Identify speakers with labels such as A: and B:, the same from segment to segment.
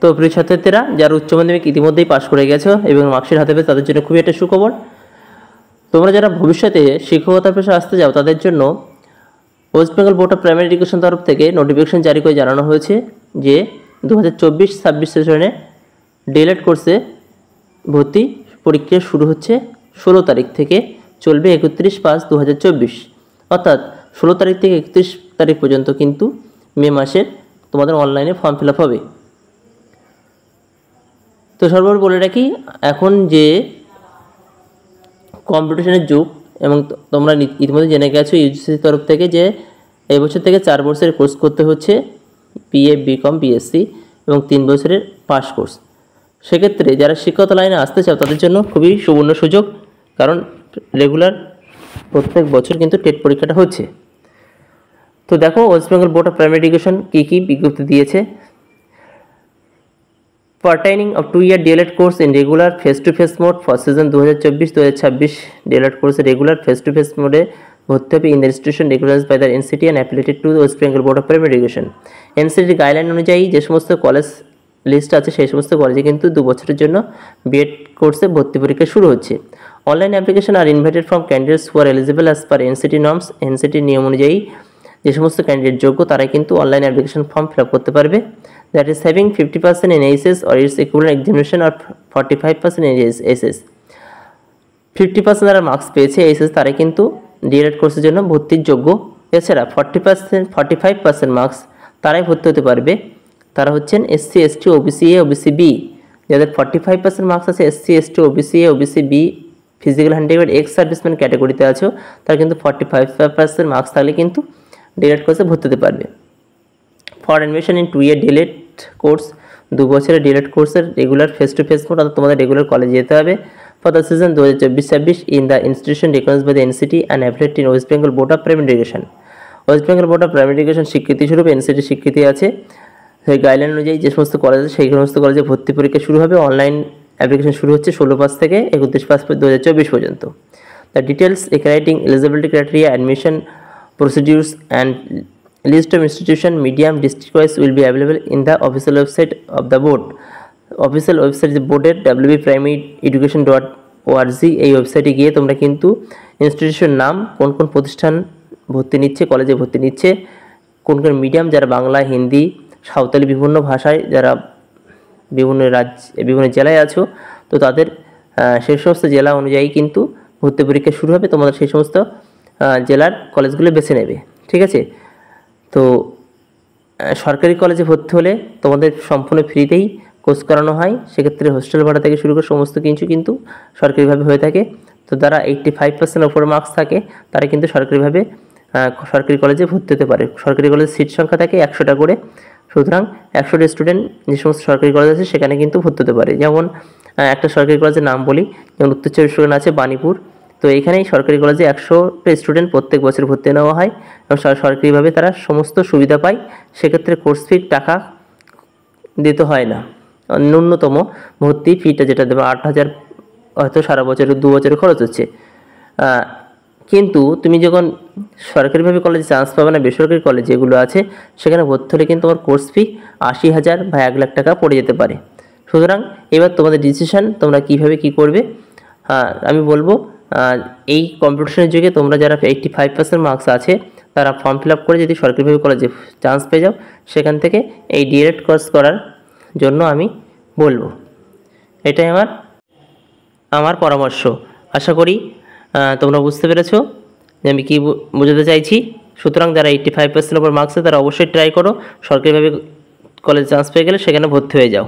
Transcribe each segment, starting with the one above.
A: তো প্রিয় ছাত্রছাত্রীরা যারা উচ্চ মাধ্যমিক ইতিমধ্যেই পাশ করে গেছো এবং মার্কশিট হাতে পেয়ে তাদের জন্য খুবই একটা সুখবর। তোমরা যারা ভবিষ্যতে শিক্ষকতার পেশায় আসতে যাও তাদের জন্য West Bengal board of primary education তরফ থেকে নোটিফিকেশন জারি করে জানানো হয়েছে যে 2024-26 সেশনে ডিএলএড কোর্সে ভর্তি পরীক্ষা শুরু হচ্ছে 16 তারিখ থেকে, চলবে 31/5/2024, অর্থাৎ 16 তারিখ থেকে 31 তারিখ পর্যন্ত কিন্তু মে মাসের তোমাদের অনলাইনে ফর্ম ফিল আপ হবে। তো সর্বোপরি বলে রাখি, এখন যে কম্পিটিশনের যুগ এবং তোমরা ইতিমধ্যে জেনে গেছো ইউজিসির তরফ থেকে যে এবছর থেকে 4 বছরের কোর্স করতে হচ্ছে, বিএ, বিকম, বিএসসি এবং 3 বছরের পাস কোর্স। সেক্ষেত্রে যারা শিক্ষকতা লাইনে আসতে চাও তাদের জন্য খুবই সুবর্ণ সুযোগ, কারণ রেগুলার প্রত্যেক বছর কিন্তু টেট পরীক্ষাটা হচ্ছে। তো দেখো West Bengal board of primary education কী কী বিজ্ঞপ্তি দিয়েছে। Pertaining of 2-year DLED course in regular face-to-face mode for season 2024-2026 DLED course regular face-to-face mode ভর্তি হবে in the institution recognized by the NCT and affiliated to the West Bengal Board of Primary Education। NCT guideline অনুযায়ী যে সমস্ত college list আছে সেই সমস্ত কলেজে কিন্তু 2 বছরের জন্য বিএড কোর্সে ভর্তি পরীক্ষা শুরু হচ্ছে। Online application are invited from candidates who are eligible as per NCT norms. NCT নিয়ম অনুযায়ী যে সমস্ত ক্যান্ডিডেট যোগ্য তারাই কিন্তু online application form fill up করতে পারবে। That is having 50% in ASS or its equivalent examination or 45% in ASS। 50% যারা মার্কস পেয়েছে ASS তারা কিন্তু ডিএলএড কোর্সের জন্য ভর্তির যোগ্য। এছাড়া 45% মার্কস তারাই ভর্তি হতে পারবে, তারা হচ্ছেন SC, ST, OBC A, OBC B. যাদের 45% মার্কস আছে SC, ST, OBC A, OBC B, physical handicap, ex serviceman ক্যাটাগরিতে আছো, তারা কিন্তু 45% মার্কস থাকলে কিন্তু ডিএলএড কোর্সে ভর্তি হতে পারবে। For admission in 2-year DElEd course, 2 বছরের ডিএলএড কোর্সের regular face to face mode, অর্থাৎ তোমাদের রেগুলার কলেজে যেতে হবে। For the season 2024-26 in the institution recognised by the NCT and affiliated in West Bengal board of primary education. West Bengal board of primary education স্বীকৃতি স্বরূপ NCT স্বীকৃতি আছে। সেই গাইডলাইন অনুযায়ী যে সমস্ত কলেজ আছে সেই সমস্ত কলেজে ভর্তি পরীক্ষা শুরু হবে। অনলাইন অ্যাপ্লিকেশন শুরু হচ্ছে 16/5 থেকে 31/5/2024 পর্যন্ত। The details regarding eligibility criteria, admission procedures and list of institution medium district wise will be available in the official website of the board। Official website যে বোর্ডের www.primaryeducation.org, এই ওয়েবসাইটে গিয়ে তোমরা কিন্তু ইনস্টিটিউশন নাম, কোন কোন প্রতিষ্ঠান ভর্তি নিচ্ছে, কলেজে ভর্তি নিচ্ছে, কোন কোন মিডিয়াম, যারা বাংলা, হিন্দি, সাঁওতালি বিভিন্ন ভাষায় যারা বিভিন্ন জেলায় আছো, তো তাদের সেই সমস্ত জেলা অনুযায়ী কিন্তু ভর্তি পরীক্ষা শুরু হবে। তোমাদের সেই সমস্ত জেলার কলেজগুলো বেছে নেবে, ঠিক আছে। তো সরকারি কলেজে ভর্তি হলে তোমাদের সম্পূর্ণ ফ্রিতেই কোর্স করানো হয়। সেক্ষেত্রে হোস্টেল ভাড়া থেকে শুরু করে সমস্ত কিছু কিন্তু সরকারিভাবে হয়ে থাকে। তো যারা 85% ওপরে মার্কস থাকে তারা কিন্তু সরকারিভাবে সরকারি কলেজে ভর্তি হতে পারে। সরকারি কলেজের সিট সংখ্যা থাকে 100টা করে, সুতরাং 100টা স্টুডেন্ট যে সমস্ত সরকারি কলেজ আছে সেখানে কিন্তু ভর্তি হতে পারে। যেমন একটা সরকারি কলেজের নাম বলি, যেমন উত্তর চব্বিশ পরগনা আছে বাণীপুর। তো এখানেই সরকারি কলেজে 100টা স্টুডেন্ট প্রত্যেক বছর ভর্তি নেওয়া হয় এবং সরকারিভাবে তারা সমস্ত সুবিধা পায়। সেক্ষেত্রে কোর্স ফি টাকা দিতে হয় না, ন্যূনতম ভর্তি ফিটা যেটা দেবে 8,000, হয়তো সারা বছরে 2 বছরে খরচ হচ্ছে। কিন্তু তুমি যখন সরকারিভাবে কলেজে চান্স পাবে না, বেসরকারি কলেজ যেগুলো আছে সেখানে ভর্তি হলে কিন্তু তোমার কোর্স ফি 80,000 বা 1 লাখ টাকা পড়ে যেতে পারে। সুতরাং এবার তোমাদের ডিসিশন, তোমরা কীভাবে কী করবে। আমি বলবো এই কম্পিটিশনের যুগে তোমরা যারা 85% মার্কস আছে তারা ফর্ম ফিল আপ করে যদি সরকারিভাবে কলেজে চান্স পেয়ে যাও, সেখান থেকে এই ডিএলএড কোর্স করার জন্য আমি বলবো। এটাই আমার পরামর্শ। আশা করি তোমরা বুঝতে পেরেছো যে আমি কী বোঝাতে চাইছি। সুতরাং যারা 85% উপর মার্কস আছে তারা অবশ্যই ট্রাই করো, সরকারিভাবে কলেজে চান্স পেয়ে গেলে সেখানে ভর্তি হয়ে যাও।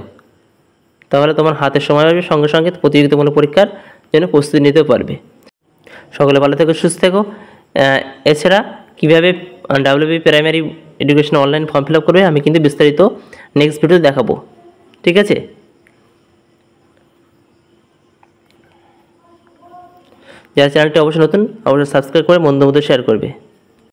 A: তাহলে তোমার হাতের সময় হবে, সঙ্গে সঙ্গে প্রতিযোগিতামূলক পরীক্ষার জন্য প্রস্তুতি নিতেও পারবে। সকলে ভালো থেকো, সুস্থ থেকো। এছাড়া কীভাবে WB primary education online form fill up করবে আমি কিন্তু বিস্তারিত নেক্সট ভিডিও দেখাবো, ঠিক আছে। যারা চ্যানেলটি অবশ্যই নতুন, অবশ্যই সাবস্ক্রাইব করে বন্ধুদের শেয়ার করবে।